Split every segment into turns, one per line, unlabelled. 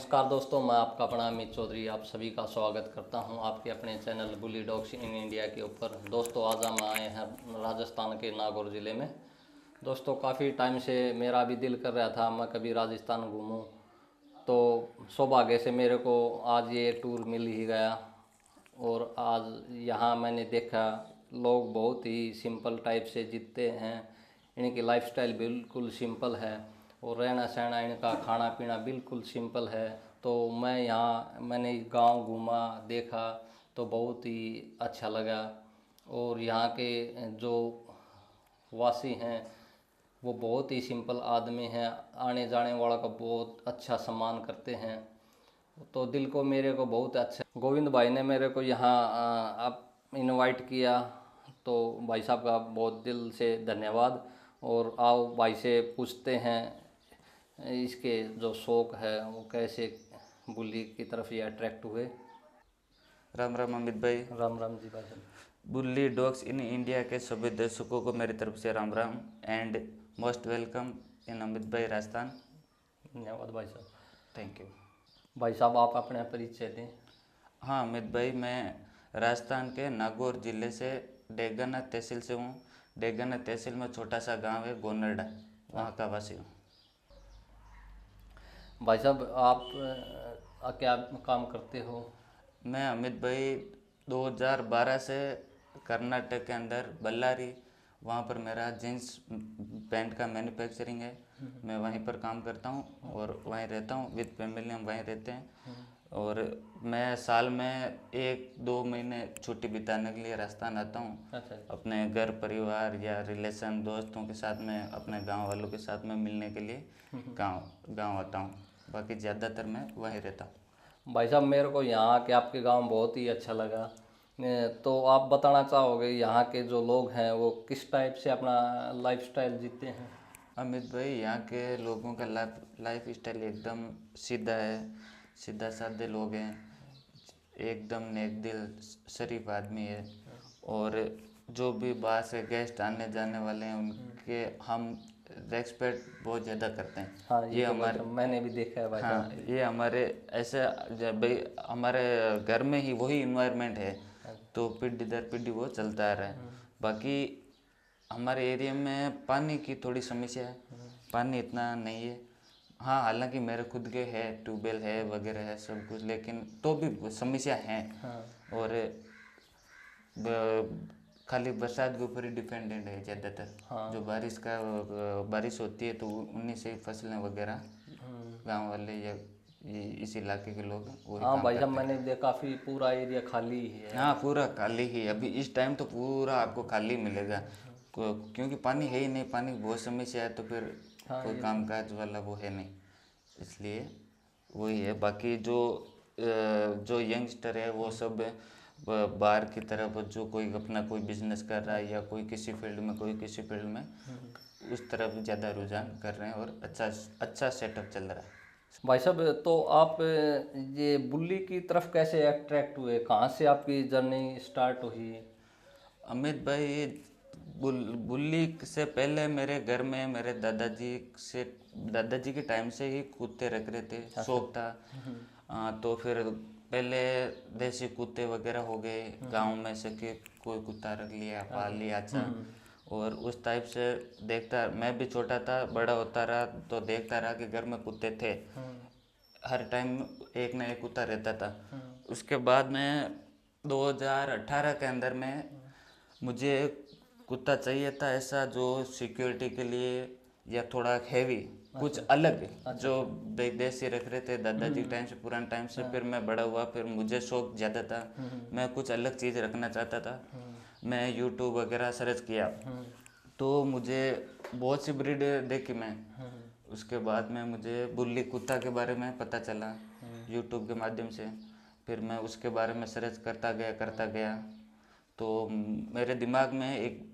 नमस्कार दोस्तों, मैं आपका अपना अमित चौधरी आप सभी का स्वागत करता हूं आपके अपने channel bully dogs in India के ऊपर। दोस्तों आज हम आए हैं राजस्थान के नागौर ज़िले में। दोस्तों काफ़ी टाइम से मेरा भी दिल कर रहा था मैं कभी राजस्थान घूमूं, तो सौभाग्य से मेरे को आज ये टूर मिल ही गया। और आज यहाँ मैंने देखा लोग बहुत ही सिंपल टाइप से जीते हैं, इनकी लाइफस्टाइल बिल्कुल सिंपल है और रहना सहना इनका खाना पीना बिल्कुल सिंपल है। तो मैंने गांव घूमा देखा तो बहुत ही अच्छा लगा। और यहाँ के जो वासी हैं वो बहुत ही सिंपल आदमी हैं, आने जाने वाला का बहुत अच्छा सम्मान करते हैं। तो दिल को मेरे को बहुत अच्छा गोविंद भाई ने मेरे को यहाँ आप इनवाइट किया, तो भाई साहब का बहुत दिल से धन्यवाद। और आओ भाई से पूछते हैं इसके जो शौक़ है वो कैसे बुल्ली की तरफ ये अट्रैक्ट हुए।
राम राम अमित भाई।
राम राम जी भाई साहब।
बुल्ली डॉग्स इन इंडिया के सभी दर्शकों को मेरी तरफ से Ram Ram and most welcome in Amit भाई राजस्थान।
धन्यवाद भाई साहब।
Thank you.
भाई साहब आप अपने परिचय दें।
हाँ अमित भाई, मैं राजस्थान के नागौर ज़िले से डेगाना तहसील से हूँ। डेगाना तहसील में छोटा सा गांव है गोनरडा, वहाँ का वासी हूँ।
भाई साहब आप क्या काम करते हो।
मैं अमित भाई 2012 से कर्नाटक के अंदर बल्लारी, वहाँ पर मेरा जीन्स पैंट का मैन्युफैक्चरिंग है। मैं वहीं पर काम करता हूँ और वहीं रहता हूँ, विद फैमिली हम वहीं रहते हैं। और मैं साल में 1-2 महीने छुट्टी बिताने के लिए राजस्थान आता हूँ।
अच्छा।
अपने घर परिवार या रिलेशन दोस्तों के साथ में, अपने गांव वालों के साथ में मिलने के लिए गांव आता हूँ। बाकी ज़्यादातर मैं वहीं रहता हूँ।
भाई साहब मेरे को यहाँ के आपके गांव बहुत ही अच्छा लगा। तो आप बताना चाहोगे यहाँ के जो लोग हैं वो किस टाइप से अपना लाइफस्टाइल जीते हैं।
अमित भाई, यहाँ के लोगों का लाइफ स्टाइल एकदम सीधा है, सीधा साधे लोग हैं, एकदम नेक दिल शरीफ आदमी है। और जो भी बाहर से गेस्ट आने जाने वाले हैं उनके हम रेस्पेक्ट बहुत ज़्यादा करते हैं।
हाँ
ये
तो
हमारे
मैंने भी देखा है भाई
हाँ,
साहब।
ये हमारे ऐसे भाई हमारे घर में ही वही इन्वायरमेंट है, तो पीढ़ी दर पीढ़ी वो चलता आ रहा है। बाकी हमारे एरिया में पानी की थोड़ी समस्या है, पानी इतना नहीं है। हाँ, हालांकि मेरे खुद के है, ट्यूबवेल है वगैरह है सब कुछ, लेकिन तो भी समस्या है। और खाली बरसात के ऊपर ही डिपेंडेंट है ज़्यादातर। जो बारिश होती है तो उन्हीं से फसलें वगैरह गांव वाले या इस इलाके के लोग वही
हाँ
काम
भाई साहब
करते हैं।
मैंने देखा काफ़ी पूरा एरिया खाली ही है।
हाँ, पूरा खाली ही अभी इस टाइम तो पूरा आपको खाली मिलेगा, क्योंकि पानी है ही नहीं, पानी की बहुत समस्या है। तो फिर कोई काम काज वाला वो है नहीं, इसलिए वही है। बाकी जो यंगस्टर है वो सब बाहर की तरफ, जो कोई अपना कोई बिजनेस कर रहा है या कोई किसी फील्ड में, कोई किसी फील्ड में, उस तरफ ज़्यादा रुझान कर रहे हैं और अच्छा सेटअप चल रहा है।
भाई साहब तो आप ये बुल्ली की तरफ कैसे अट्रैक्ट हुए, कहाँ से आपकी जर्नी स्टार्ट हुई।
अमित भाई, बुल्ली से पहले मेरे घर में मेरे दादाजी के टाइम से ही कुत्ते रख रहे थे, शौक था। तो फिर पहले देसी कुत्ते वगैरह हो गए गांव में से कि कोई कुत्ता रख लिया, पाल लिया अच्छा। और उस टाइप से देखता, मैं भी छोटा था, बड़ा होता रहा तो देखता रहा कि घर में कुत्ते थे, हर टाइम एक ना एक कुत्ता रहता था। उसके बाद में 2018 के अंदर में मुझे कुत्ता चाहिए था ऐसा जो सिक्योरिटी के लिए या थोड़ा हैवी, कुछ अलग, जो देसी रख रहे थे दादाजी के टाइम से, पुराने टाइम से। फिर मैं बड़ा हुआ, फिर मुझे शौक ज़्यादा था, मैं कुछ अलग चीज़ रखना चाहता था। मैं यूट्यूब वगैरह सर्च किया तो मुझे बहुत सी ब्रीड देखी मैं। उसके बाद में मुझे बुल्ली कुत्ता के बारे में पता चला यूट्यूब के माध्यम से। फिर मैं उसके बारे में सर्च करता गया तो मेरे दिमाग में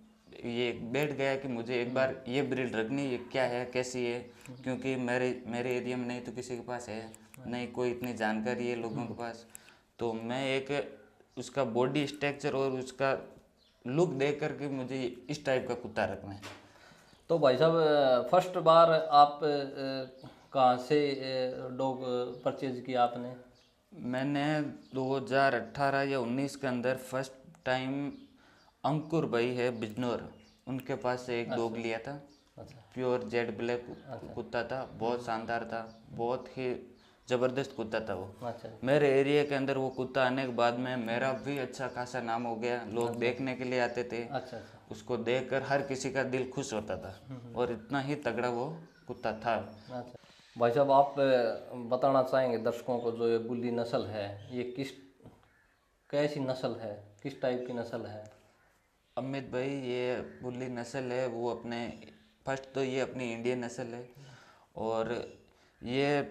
ये बैठ गया कि मुझे एक बार ये ब्रीड रखनी, ये क्या है कैसी है, क्योंकि मेरे एरिया में नहीं तो किसी के पास है नहीं, कोई इतनी जानकारी है लोगों के पास। तो मैं एक उसका बॉडी स्ट्रक्चर और उसका लुक देख कर के मुझे इस टाइप का कुत्ता रखना है।
तो भाई साहब फर्स्ट बार आप कहाँ से डॉग परचेज किया आपने?
मैंने 2018 या 19 के अंदर फर्स्ट टाइम अंकुर भाई है बिजनौर, उनके पास से एक डॉग लिया था।
अच्छा
प्योर जेड ब्लैक कुत्ता था, बहुत शानदार था, बहुत ही ज़बरदस्त कुत्ता था वो।
अच्छा
मेरे एरिया के अंदर वो कुत्ता आने के बाद में मेरा भी अच्छा खासा नाम हो गया, लोग देखने के लिए आते थे।
अच्छा अच्छा
उसको देखकर हर किसी का दिल खुश होता था, और इतना ही तगड़ा वो कुत्ता था।
अच्छा। भाई साहब आप बताना चाहेंगे दर्शकों को, जो ये बुल्ली नस्ल है ये कैसी नस्ल है, किस टाइप की नस्ल है?
अमित भाई, ये बुल्ली नस्ल है वो अपने फर्स्ट तो ये अपनी इंडियन नस्ल है, और ये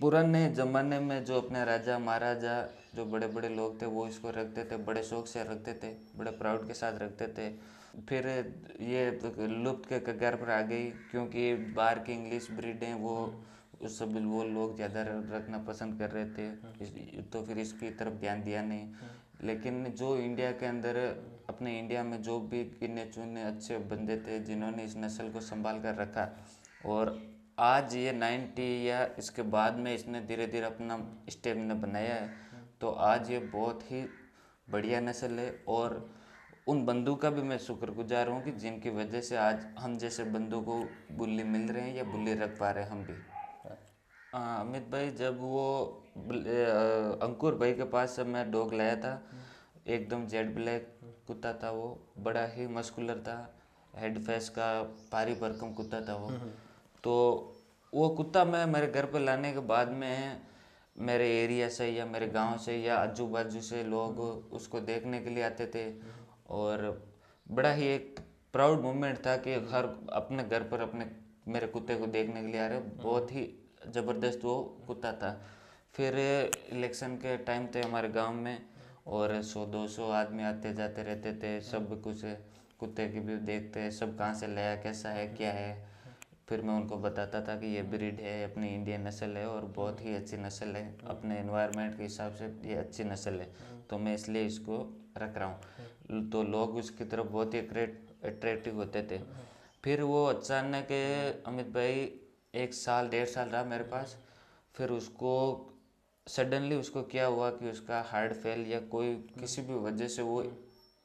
पुराने ज़माने में जो अपने राजा महाराजा जो बड़े बड़े लोग थे वो इसको रखते थे, बड़े शौक से रखते थे, बड़े प्राउड के साथ रखते थे। फिर ये लुप्त के कगार पर आ गई, क्योंकि बाहर की इंग्लिश ब्रीड हैं वो उस सब वो लोग ज़्यादा रखना पसंद कर रहे थे, तो फिर इसकी तरफ ध्यान दिया नहीं। लेकिन जो इंडिया के अंदर अपने इंडिया में जो भी गिने चुने अच्छे बंदे थे जिन्होंने इस नस्ल को संभाल कर रखा, और आज ये 90 या इसके बाद में इसने धीरे धीरे अपना स्टेमिना बनाया है, तो आज ये बहुत ही बढ़िया नस्ल है। और उन बंधु का भी मैं शुक्रगुजार हूँ कि जिनकी वजह से आज हम जैसे बंधु को बुल्ली मिल रहे हैं या बुल्ली रख पा रहे हैं हम भी। अमित भाई, जब वो अंकुर भाई के पास से मैं डॉग लाया था, एकदम जेड ब्लैक कुत्ता था वो, बड़ा ही मस्कुलर था, हेड फेस का भारी भरकम कुत्ता था वो। तो वो कुत्ता मैं मेरे घर पर लाने के बाद में मेरे एरिया से या मेरे गांव से या आजू बाजू से लोग उसको देखने के लिए आते थे, और बड़ा ही एक प्राउड मोमेंट था कि हर अपने घर पर अपने मेरे कुत्ते को देखने के लिए आ रहे। बहुत ही ज़बरदस्त वो कुत्ता था। फिर इलेक्शन के टाइम थे हमारे गांव में, और 100-200 आदमी आते जाते रहते थे, सब कुछ कुत्ते की भी देखते, सब कहाँ से लाया, कैसा है, क्या है। फिर मैं उनको बताता था कि ये ब्रीड है, अपनी इंडियन नस्ल है और बहुत ही अच्छी नस्ल है, अपने एनवायरनमेंट के हिसाब से ये अच्छी नस्ल है, तो मैं इसलिए इसको रख रहा हूँ। तो लोग उसकी तरफ बहुत ही अट्रैक्टिव होते थे। फिर वो अचानक अमित भाई 1 साल 1.5 साल रहा मेरे पास। फिर उसको सडनली उसको क्या हुआ कि उसका हार्ट फेल या कोई किसी भी वजह से वो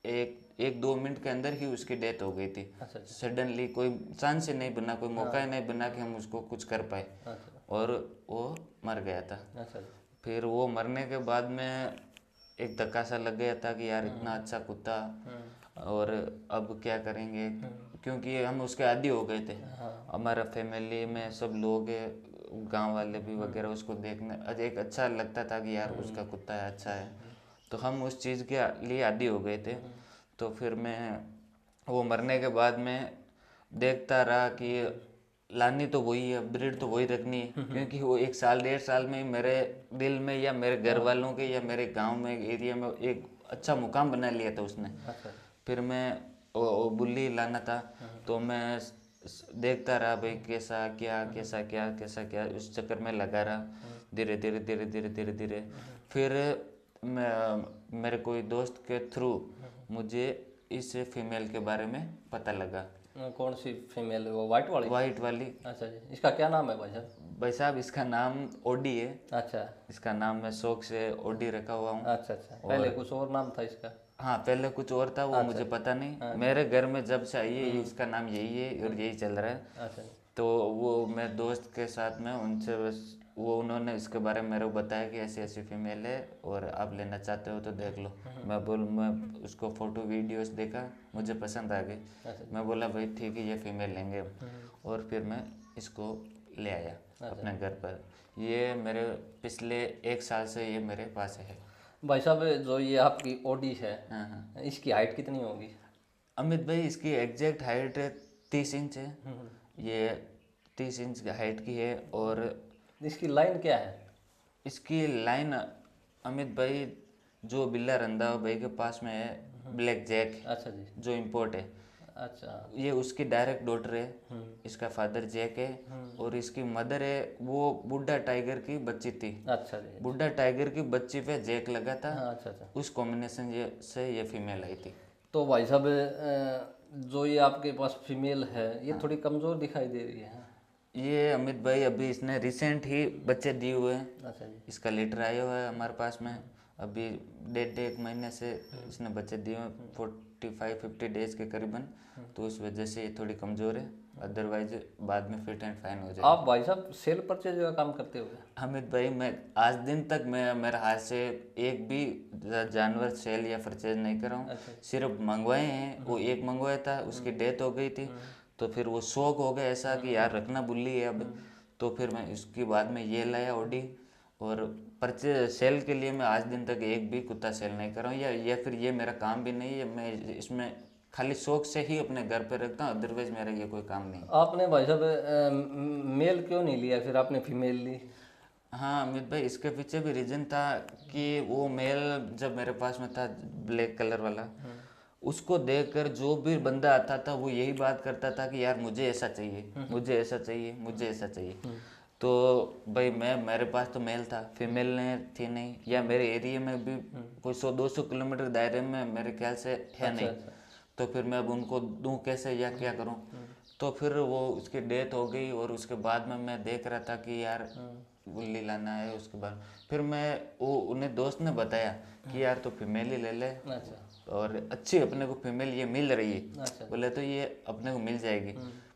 एक 2 मिनट के अंदर ही उसकी डेथ हो गई थी।
अच्छा अच्छा
सडनली कोई चांस ही नहीं बना, कोई मौका ही नहीं बना कि हम उसको कुछ कर पाए,
अच्छा
और वो मर गया था।
अच्छा
फिर वो मरने के बाद में एक धक्का सा लग गया था कि यार इतना अच्छा कुत्ता, और अब क्या करेंगे, क्योंकि हम उसके आदी हो गए थे। हमारा फैमिली में सब लोग, गांव वाले भी वगैरह उसको देखने एक अच्छा लगता था कि यार उसका कुत्ता है, अच्छा है, तो हम उस चीज़ के लिए आदी हो गए थे। तो फिर मैं वो मरने के बाद में देखता रहा कि लानी तो वही है, ब्रीड तो वही रखनी है, क्योंकि वो 1 साल 1.5 साल में ही मेरे दिल में या मेरे घर वालों के या मेरे गांव में एरिया में एक अच्छा मुकाम बना लिया था उसने।
अच्छा
फिर मैं वो बुल्ली लाना था, तो मैं देखता रहा भाई कैसा क्या कैसा क्या कैसा क्या, उस चक्कर में लगा रहा। धीरे धीरे धीरे धीरे धीरे धीरे फिर मैं मेरे कोई दोस्त के थ्रू मुझे इस फीमेल के बारे में पता लगा।
कौन सी फीमेल है वो, वाइट वाली?
वाइट वाली।
अच्छा जी, इसका क्या नाम है भाई साहब?
भाई साहब, इसका नाम ओडी है।
अच्छा
इसका नाम मैं शौक से ओडी रखा हुआ हूँ।
अच्छा अच्छा, पहले कुछ और नाम था इसका?
हाँ, पहले कुछ और था, वो मुझे पता नहीं। मेरे घर में जब से आई है इसका नाम यही है और यही चल रहा है।
अच्छा
तो वो मैं दोस्त के साथ में उनसे बस उन्होंने इसके बारे में मेरे को बताया कि ऐसी ऐसी फीमेल है और आप लेना चाहते हो तो देख लो। मैं उसको फ़ोटो वीडियोस देखा, मुझे पसंद आ गई। मैं बोला भाई ठीक है, ये फीमेल लेंगे। और फिर मैं इसको ले आया अपने घर पर। ये मेरे पिछले 1 साल से ये मेरे पास है।
भाई साहब, जो ये आपकी ओडी है,
हाँ हाँ
इसकी हाइट कितनी होगी?
अमित भाई, इसकी एग्जैक्ट हाइट 30 इंच है। ये 30 इंच हाइट की है। और
इसकी लाइन क्या है?
इसकी लाइन अमित भाई, जो बिल्ला रंधा भाई के पास में है, ब्लैक जैक,
अच्छा जी।
जो इम्पोर्ट है,
अच्छा
ये उसकी डायरेक्ट डॉटर है। इसका फादर जैक है, और इसकी मदर है वो बुड्ढा टाइगर की बच्ची थी।
अच्छा जी।
बुड्ढा टाइगर की बच्ची पे जैक लगा था।
हाँ अच्छा अच्छा।
उस कॉम्बिनेशन से ये फीमेल आई थी।
तो भाई साहब, जो ये आपके पास फीमेल है ये थोड़ी कमज़ोर दिखाई दे रही है।
ये अमित भाई अभी इसने रिसेंट ही बच्चे दिए हुए हैं।
अच्छा जी।
इसका लीटर आया हुआ है हमारे पास में अभी 1.5 महीने से इसने बच्चे दिए हुए हैं 45-50 डेज के करीबन। तो उस वजह से ये थोड़ी कमज़ोर है, अदरवाइज बाद में फिट एंड फाइन हो जाएगी।
आप भाई साहब सेल परचेज का काम करते हो?
अमित भाई मैं आज दिन तक मैं मेरे हाथ से एक भी जानवर सेल या परचेज नहीं कर रहा हूँ।
अच्छा।
सिर्फ मंगवाए हैं, वो एक मंगवाया था, उसकी डेथ हो गई थी। तो फिर वो शौक हो गया ऐसा कि यार रखना बुल्ली है अब। तो फिर मैं इसके बाद में ये लाया ओडी। और परचेज सेल के लिए मैं आज दिन तक एक भी कुत्ता सेल नहीं कर रहा हूँ, या फिर ये मेरा काम भी नहीं है। मैं इसमें खाली शौक से ही अपने घर पे रखता हूँ, अदरवाइज मेरा ये कोई काम नहीं है।
आपने भाई साहब मेल क्यों नहीं लिया, फिर आपने फीमेल ली?
हाँ अमित भाई, इसके पीछे भी रीजन था कि वो मेल जब मेरे पास में था ब्लैक कलर वाला, उसको देखकर जो भी बंदा आता था वो यही बात करता था कि यार मुझे ऐसा चाहिए, मुझे ऐसा चाहिए, मुझे ऐसा चाहिए। तो भाई मेरे पास तो मेल था, फीमेल ने थी नहीं, या मेरे एरिया में भी कोई 100-200 किलोमीटर दायरे में मेरे ख्याल से है नहीं। तो फिर मैं अब उनको दूं कैसे या क्या करूं? तो फिर वो उसकी डेथ हो गई और उसके बाद में मैं देख रहा था कि यार बुल्ली लाना है। उसके बाद फिर मैं वो उन्हें दोस्त ने बताया कि यार तो फीमेल ही ले ले,
अच्छा।
और अच्छी अपने को फीमेल ये मिल रही है।
अच्छा।
बोले तो ये अपने को मिल जाएगी।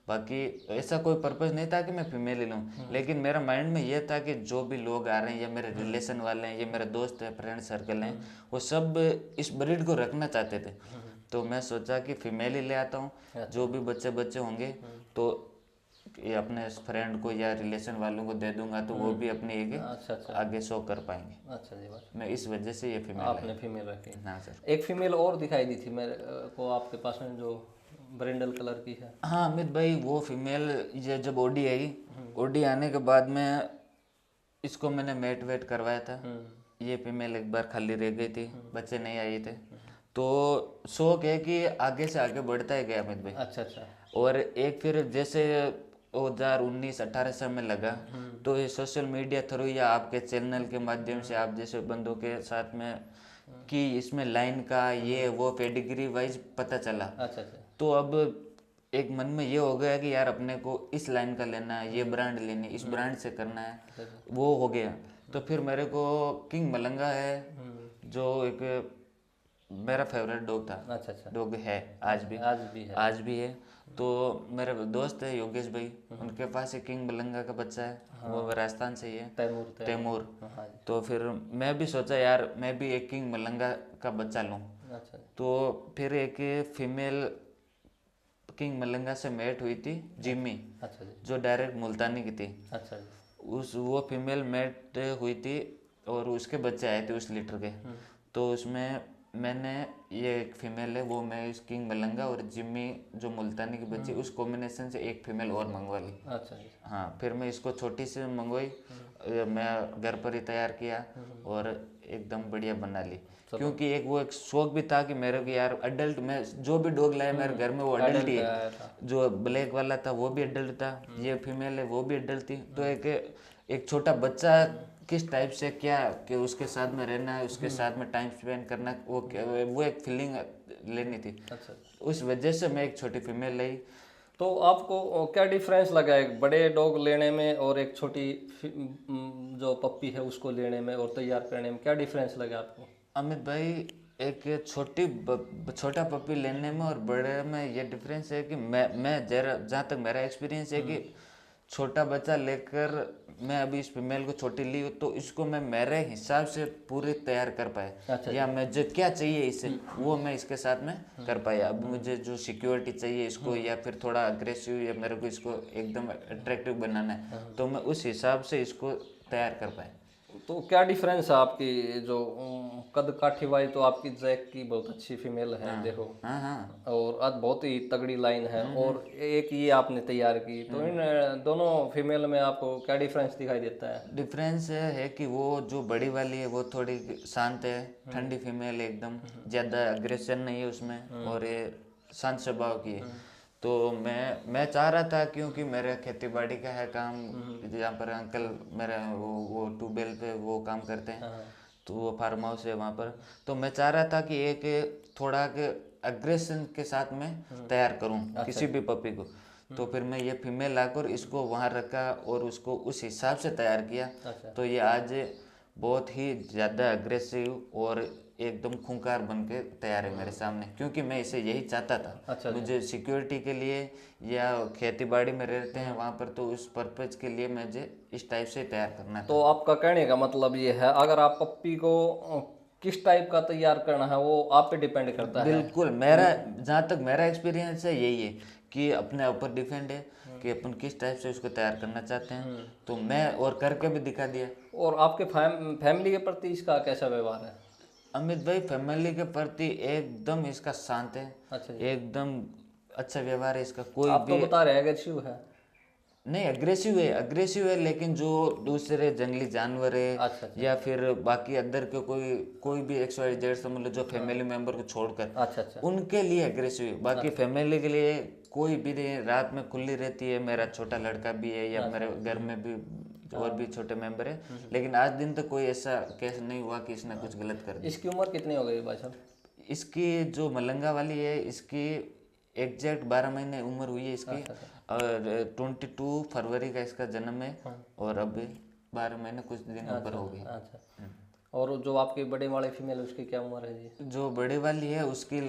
बाकी ऐसा कोई पर्पस नहीं था कि मैं फीमेल ही लूँ, लेकिन मेरा माइंड में ये था कि जो भी लोग आ रहे हैं या मेरे रिलेशन वाले हैं या मेरे दोस्त हैं, फ्रेंड सर्कल हैं, वो सब इस ब्रीड को रखना चाहते थे। तो मैं सोचा कि फीमेल ही ले आता हूँ। जो भी बच्चे होंगे तो ये अपने फ्रेंड को या रिलेशन वालों को दे दूंगा, तो वो भी अपनी एक
अच्छा।
आगे शो कर पाएंगे।
अच्छा जी भाई,
मैं इस वजह से ये फीमेल
आपने फीमेल रखी।
हाँ सर।
एक फीमेल और दिखाई दी थी मेरे को आपके पास में, जो ब्रिंडल कलर की है।
हाँ अमित भाई, वो फीमेल ये जब ओडी आई, ओडी आने के बाद में इसको मैंने मेट वेट करवाया था। ये फीमेल एक बार खाली रह गई थी, बच्चे नहीं आए थे। तो शौक है कि आगे से आगे बढ़ता ही गया अमित भाई।
अच्छा।
और एक फिर जैसे 2019-18 से में लगा, तो ये सोशल मीडिया थ्रू या आपके चैनल के माध्यम से आप जैसे बंदों के साथ में कि इसमें लाइन का ये वो पेडिग्री वाइज पता चला।
अच्छा।
तो अब एक मन में ये हो गया कि यार अपने को इस लाइन का लेना है, ये ब्रांड लेनी, इस ब्रांड से करना है, वो हो गया। तो फिर मेरे को किंग मलंगा है जो एक मेरा फेवरेट डॉग था।
अच्छा।
डॉग है आज भी है। तो मेरे दोस्त है योगेश भाई, उनके पास एक किंग मलंगा का बच्चा है। वो राजस्थान से ही है, तैमूर। तो फिर मैं भी सोचा यार मैं भी एक किंग मलंगा का बच्चा लूँ।
अच्छा।
तो फिर एक फीमेल किंग मलंगा से मेट हुई थी जिम्मी।
अच्छा जी।
जो डायरेक्ट मुल्तानी की थी।
अच्छा जी।
वो फीमेल मेट हुई थी और उसके बच्चे आए थे उस लीटर के। तो उसमें मैंने ये एक फीमेल है, वो मैं इस किंग मलंगा और जिम्मी जो मुल्तानी की बच्ची, उस कॉम्बिनेशन से एक फीमेल और मंगवा ली।
अच्छा जी।
हाँ, फिर मैं इसको छोटी से मंगवाई, मैं घर पर ही तैयार किया और एकदम बढ़िया बना ली। क्योंकि एक शौक भी था कि मेरे को यार अडल्ट में जो भी डॉग लाया मेरे घर में वो अडल्ट ही है। जो ब्लैक वाला था वो भी अडल्ट था, ये फीमेल है वो भी अडल्ट थी। तो एक छोटा बच्चा किस टाइप से क्या कि उसके साथ में रहना है, उसके साथ में टाइम स्पेंड करना, वो एक फीलिंग लेनी थी।
अच्छा।
उस वजह से मैं एक छोटी फीमेल लाई।
तो आपको क्या डिफरेंस लगा एक बड़े डॉग लेने में और एक छोटी जो पप्पी है उसको लेने में और तैयार करने में, क्या डिफरेंस लगा आपको?
अमित भाई, एक छोटा पपी लेने में और बड़े में ये डिफरेंस है कि मैं जहाँ तक मेरा एक्सपीरियंस है कि छोटा बच्चा लेकर मैं अभी इस फीमेल को छोटी ली तो इसको मैं मेरे हिसाब से पूरी तैयार कर पाया।
अच्छा।
या मैं जो क्या चाहिए इसे वो मैं इसके साथ में कर पाया। अब मुझे जो सिक्योरिटी चाहिए इसको, या फिर थोड़ा अग्रेसिव, या मेरे को इसको एकदम अट्रैक्टिव बनाना है, तो मैं उस हिसाब से इसको तैयार कर पाया।
तो क्या डिफरेंस है आपकी जो कद काठी वाली, तो आपकी जैक की बहुत अच्छी फीमेल है, देखो।
हाँ।
और आज बहुत ही तगड़ी लाइन है, और एक ये आपने तैयार की, तो इन दोनों फीमेल में आपको क्या डिफरेंस दिखाई देता है?
डिफरेंस है कि वो जो बड़ी वाली है वो थोड़ी शांत है, ठंडी फीमेल है, एकदम ज़्यादा अग्रेशन नहीं है उसमें, और ये शांत स्वभाव की है। तो मैं चाह रहा था, क्योंकि मेरे खेती बाड़ी का है काम, जहाँ पर अंकल मेरा वो ट्यूबवेल पे वो काम करते हैं, तो वो फार्म हाउस है वहाँ पर। तो मैं चाह रहा था कि एक थोड़ा के अग्रेशन के साथ में तैयार करूँ किसी भी पपी को। तो फिर मैं ये फीमेल लाकर इसको वहाँ रखा और उसको उस हिसाब से तैयार किया।
अच्छा।
तो ये आज बहुत ही ज़्यादा अग्रेसिव और एकदम खूंखार बन के तैयार है मेरे सामने, क्योंकि मैं इसे यही चाहता था।
अच्छा जी।
मुझे सिक्योरिटी के लिए या खेती बाड़ी में रहते हैं वहाँ पर, तो उस पर्पज़ के लिए मुझे इस टाइप से तैयार करना था।
तो आपका कहने का मतलब ये है, अगर आप पप्पी को किस टाइप का तैयार करना है वो आप पे डिपेंड करता है।
बिल्कुल, मेरा जहाँ तक मेरा एक्सपीरियंस है यही है कि अपने ऊपर डिपेंड है कि अपन किस टाइप से उसको तैयार करना चाहते हैं। तो मैं और करके भी दिखा दिया।
और आपके फैमिली के प्रति इसका कैसा व्यवहार है?
अमित भाई फैमिली के प्रति एकदम इसका शांत है,
अच्छा जी।
एकदम अच्छा व्यवहार है इसका। कोई
आप तो
भी
बता रहे हैं एग्रेसिव है।
नहीं, अग्रेसिव है, लेकिन जो दूसरे जंगली जानवर है
अच्छा अच्छा
या फिर बाकी अदर के कोई भी XYZ समझ लो, जो फैमिली मेंबर को छोड़कर
अच्छा अच्छा।
उनके लिए अग्रेसिव है। बाकी फैमिली के लिए कोई भी नहीं, रात में खुली रहती है। मेरा छोटा लड़का भी है या मेरे घर में भी और भी छोटे मेंबर है, लेकिन आज दिन तक कोई ऐसा केस नहीं हुआ कि इसने कुछ गलत कर दिया।
इसकी उम्र कितनी हो गई भाई साहब?
इसकी जो मलंगा वाली है, इसकी एग्जैक्ट 12 महीने उम्र हुई है इसकी। और 22 फरवरी का इसका जन्म है और अभी 12 महीने कुछ दिन ऊपर हो गए।
अच्छा। और जो आपके बड़े वाले फीमेल उसकी क्या उम्र है जी?
जो बड़े वाली है उसकी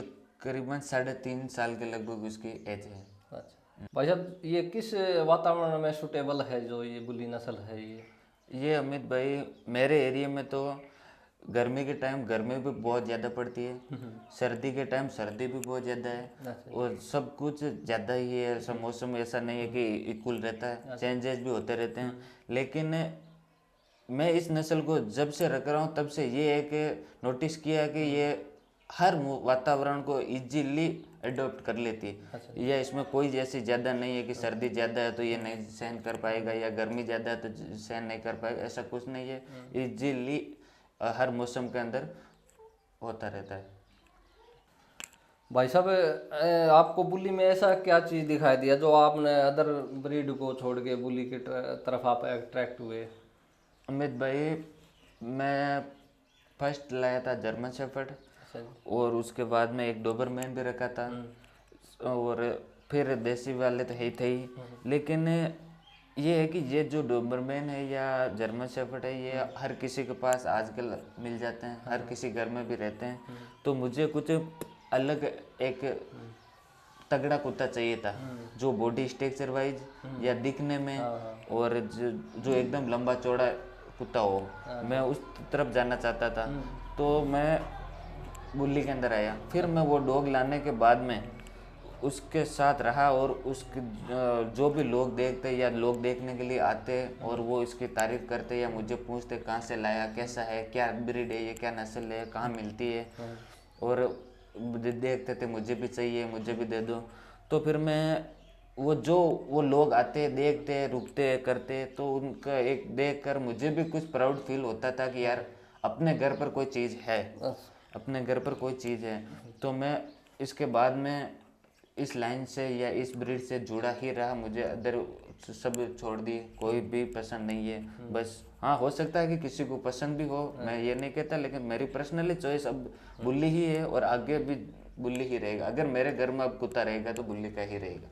करीबन 3.5 साल के लगभग उसकी एज है।
अच्छा भाई साहब, ये किस वातावरण में सूटेबल है जो ये बुल्ली नस्ल है
ये अमित भाई मेरे एरिया में तो गर्मी के टाइम गर्मी भी बहुत ज़्यादा पड़ती है, सर्दी के टाइम सर्दी भी बहुत ज़्यादा है, और सब कुछ ज़्यादा ही है। ऐसा मौसम ऐसा नहीं है कि इक्वल रहता है, चेंजेस भी होते रहते हैं। लेकिन मैं इस नस्ल को जब से रख रहा हूँ तब से ये है कि नोटिस किया कि ये हर वातावरण को इजीली अडॉप्ट कर लेती है। या इसमें कोई जैसी ज़्यादा नहीं है कि सर्दी ज़्यादा है तो ये नहीं सहन कर पाएगा या गर्मी ज़्यादा है तो सहन नहीं कर पाएगा, ऐसा कुछ नहीं है। इजीली हर मौसम के अंदर होता रहता है।
भाई साहब? आपको बुल्ली में ऐसा क्या चीज़ दिखाई दिया जो आपने अदर ब्रीड को छोड़ के बुल्ली की तरफ आप अट्रैक्ट हुए?
अमित भाई मैं फर्स्ट लाया था जर्मन शेफर्ड, और उसके बाद में एक डोबरमैन भी रखा था, और फिर देसी वाले तो है ही थे ही। लेकिन ये है कि ये जो डोबरमैन है या जर्मन शेफर्ड है ये हर किसी के पास आजकल मिल जाते हैं, हर किसी घर में भी रहते हैं। तो मुझे कुछ अलग एक तगड़ा कुत्ता चाहिए था जो बॉडी स्ट्रक्चर वाइज या दिखने में और जो एकदम लंबा चौड़ा कुत्ता हो, मैं उस तरफ जाना चाहता था। तो मैं बुल्ली के अंदर आया। फिर मैं वो डॉग लाने के बाद में उसके साथ रहा, और उसके जो भी लोग देखते या लोग देखने के लिए आते और वो इसकी तारीफ करते या मुझे पूछते कहाँ से लाया, कैसा है, क्या ब्रीड है, ये क्या नस्ल है, कहाँ मिलती है, और देखते थे मुझे भी चाहिए, मुझे भी दे दो। तो फिर मैं वो लोग आते, देखते, रुकते, करते, तो उनका एक देख कर मुझे भी कुछ प्राउड फील होता था कि यार अपने घर पर कोई चीज़ है, अपने घर पर कोई चीज़ है। तो मैं इसके बाद में इस लाइन से या इस ब्रीड से जुड़ा ही रहा। मुझे अदर सब छोड़ दी, कोई भी पसंद नहीं है। बस हाँ, हो सकता है कि किसी को पसंद भी हो, मैं ये नहीं कहता, लेकिन मेरी पर्सनली चॉइस अब बुल्ली ही है और आगे भी बुल्ली ही रहेगा। अगर मेरे घर में अब कुत्ता रहेगा तो बुल्ली का ही रहेगा।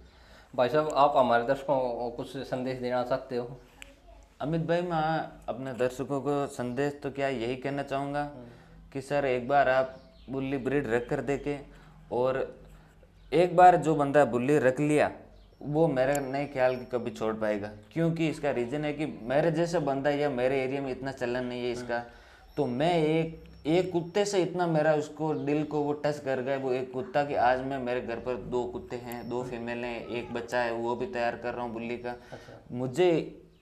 भाई साहब, आप हमारे दर्शकों को कुछ संदेश देना चाहते हो?
अमित भाई, मैं अपने दर्शकों को संदेश तो क्या यही कहना चाहूँगा कि सर एक बार आप बुल्ली ब्रीड रख कर देखें, और एक बार जो बंदा बुल्ली रख लिया वो मेरा नहीं ख्याल कि कभी छोड़ पाएगा। क्योंकि इसका रीज़न है कि मेरे जैसा बंदा या मेरे एरिया में इतना चलन नहीं है इसका। तो मैं एक कुत्ते से इतना मेरा उसको दिल को वो टच कर गया, वो एक कुत्ता कि आज मैं मेरे घर पर 2 कुत्ते हैं, 2 फीमेल हैं, एक बच्चा है, वो भी तैयार कर रहा हूँ बुल्ली का। मुझे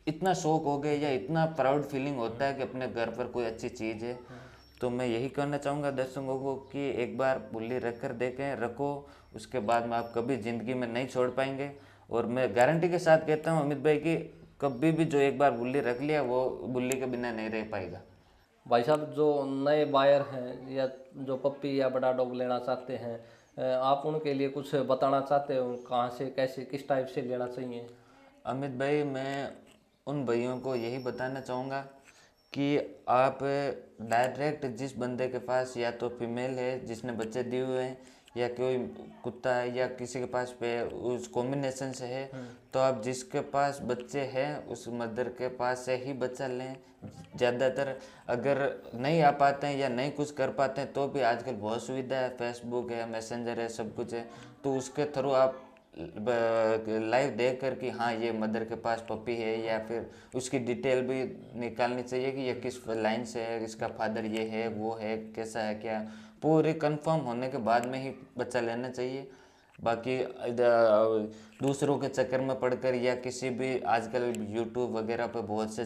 इतना शौक हो गया या इतना प्राउड फीलिंग होता है कि अपने घर पर कोई अच्छी चीज़ है। तो मैं यही कहना चाहूँगा दर्शकों को कि एक बार बुल्ली रख कर देखें, रखो, उसके बाद में आप कभी ज़िंदगी में नहीं छोड़ पाएंगे। और मैं गारंटी के साथ कहता हूँ अमित भाई कि कभी भी जो एक बार बुल्ली रख लिया वो बुल्ली के बिना नहीं रह पाएगा।
भाई साहब, जो नए बायर हैं या जो पप्पी या बड़ा डॉग लेना चाहते हैं, आप उनके लिए कुछ बताना चाहते हो? कहाँ से, कैसे, किस टाइप से लेना चाहिए?
अमित भाई, मैं उन भाइयों को यही बताना चाहूँगा कि आप डायरेक्ट जिस बंदे के पास या तो फीमेल है जिसने बच्चे दिए हुए हैं या कोई कुत्ता है या किसी के पास पे उस कॉम्बिनेशन से है, तो आप जिसके पास बच्चे हैं उस मदर के पास से ही बच्चा लें। ज़्यादातर अगर नहीं आ पाते हैं या नहीं कुछ कर पाते हैं तो भी आजकल बहुत सुविधा है, फेसबुक है, मैसेंजर है, सब कुछ है, तो उसके थ्रू आप लाइव देख कर कि हाँ ये मदर के पास पपी है, या फिर उसकी डिटेल भी निकालनी चाहिए कि ये किस लाइन से है, इसका फादर ये है वो है, कैसा है क्या, पूरी कंफर्म होने के बाद में ही बच्चा लेना चाहिए। बाकी दूसरों के चक्कर में पड़कर या किसी भी, आजकल यूट्यूब वगैरह पे बहुत से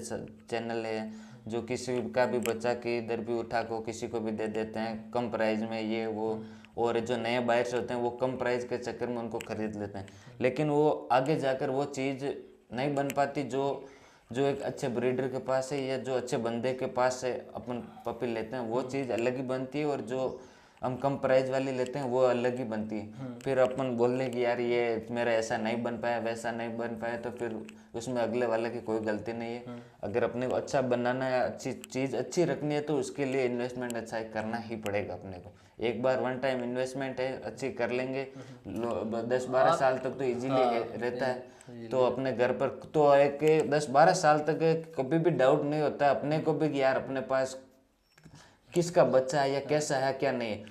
चैनल है जो किसी का भी बच्चा के इधर भी उठा को किसी को भी दे देते हैं कम प्राइस में ये वो, और जो नए बायर्स होते हैं वो कम प्राइस के चक्कर में उनको खरीद लेते हैं, लेकिन वो आगे जाकर वो चीज़ नहीं बन पाती जो जो एक अच्छे ब्रीडर के पास है या जो अच्छे बंदे के पास से अपन पपी लेते हैं वो चीज़ अलग ही बनती है, और जो हम कम प्राइस वाली लेते हैं वो अलग ही बनती है। फिर अपन बोल रहे कि यार ये मेरा ऐसा नहीं बन पाया वैसा नहीं बन पाया, तो फिर उसमें अगले वाले की कोई गलती नहीं है। अगर अपने को अच्छा बनाना है, अच्छी चीज़ अच्छी रखनी है, तो उसके लिए इन्वेस्टमेंट अच्छा करना ही पड़ेगा अपने को। एक बार वन टाइम इन्वेस्टमेंट है, अच्छी कर लेंगे 10-12 साल तक तो इजीली रहता है। तो अपने घर पर तो एक 10-12 साल तक कभी भी डाउट नहीं होता अपने को भी कि यार अपने पास किसका बच्चा है या कैसा है क्या नहीं है,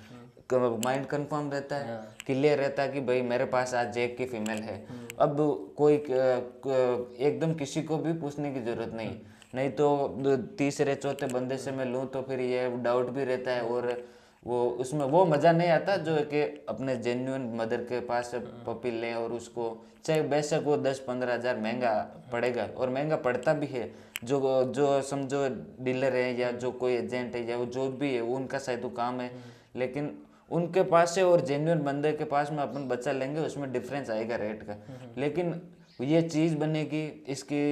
माइंड कंफर्म रहता है, क्लियर रहता है कि भाई मेरे पास आज एक की फीमेल है। अब कोई एकदम किसी को भी पूछने की जरूरत नहीं, नहीं तो तीसरे चौथे बंदे से मैं लूँ तो फिर ये डाउट भी रहता है, और वो उसमें वो मज़ा नहीं आता जो कि अपने जेन्युइन मदर के पास से पपी लें, और उसको चाहे बेशक वो 10-15 हज़ार महंगा पड़ेगा, और महंगा पड़ता भी है। जो जो समझो डीलर है या जो कोई एजेंट है या वो जो भी है वो उनका शायद तो काम है, लेकिन उनके पास से और जेन्युइन बंदे के पास में अपन बच्चा लेंगे उसमें डिफरेंस आएगा रेट का। लेकिन ये चीज़ बनेगी इसकी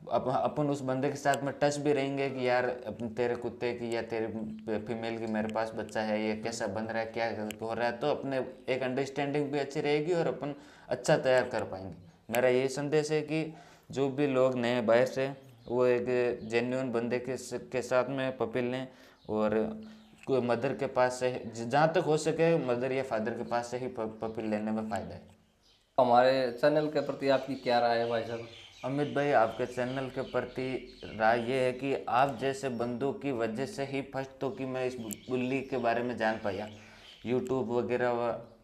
अपन उस बंदे के साथ में टच भी रहेंगे कि यार तेरे कुत्ते की या तेरे फीमेल की मेरे पास बच्चा है, ये कैसा बन रहा है क्या हो रहा है, तो अपने एक अंडरस्टैंडिंग भी अच्छी रहेगी और अपन अच्छा तैयार कर पाएंगे। मेरा यही संदेश है कि जो भी लोग नए बाहर से वो एक जेन्युइन बंदे के साथ में पपी लें, और कोई मदर के पास से जहाँ तक हो सके मदर या फादर के पास से ही पपी लेने में फ़ायदा है।
हमारे चैनल के प्रति आपकी क्या राय है भाई साहब?
अमित भाई, आपके चैनल के प्रति राय ये है कि आप जैसे बंदों की वजह से ही फर्स्ट तो कि मैं इस बुल्ली के बारे में जान पाया, यूट्यूब वगैरह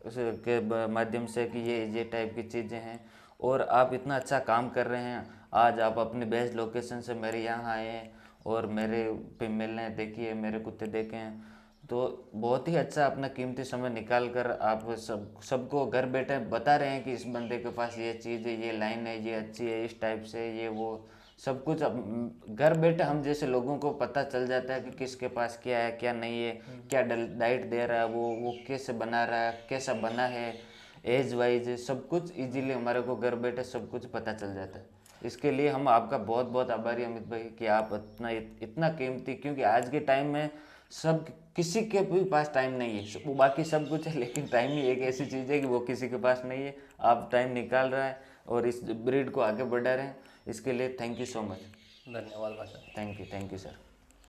के माध्यम से कि ये टाइप की चीज़ें हैं, और आप इतना अच्छा काम कर रहे हैं। आज आप अपनी बेस्ट लोकेशन से मेरे यहाँ आए हैं और मेरे फीमेल ने देखी है, मेरे कुत्ते देखे हैं, तो बहुत ही अच्छा अपना कीमती समय निकाल कर आप सबको घर बैठे बता रहे हैं कि इस बंदे के पास ये चीज़ है, ये लाइन है, ये अच्छी है, इस टाइप से ये वो सब कुछ अब घर बैठे हम जैसे लोगों को पता चल जाता है कि किसके पास क्या है क्या नहीं है, क्या डाइट दे रहा है वो कैसे बना रहा है, कैसा बना है, एज वाइज सब कुछ इजीली हमारे को घर बैठे सब कुछ पता चल जाता है। इसके लिए हम आपका बहुत बहुत आभारी अमित भाई कि आप इतना कीमती, क्योंकि आज के टाइम में सब किसी के भी पास टाइम नहीं है, वो बाकी सब कुछ है लेकिन टाइम ही एक ऐसी चीज़ है कि वो किसी के पास नहीं है। आप टाइम निकाल रहा है और इस ब्रीड को आगे बढ़ा रहे हैं, इसके लिए थैंक यू सो मच।
धन्यवाद भाई साहब।
Thank you sir.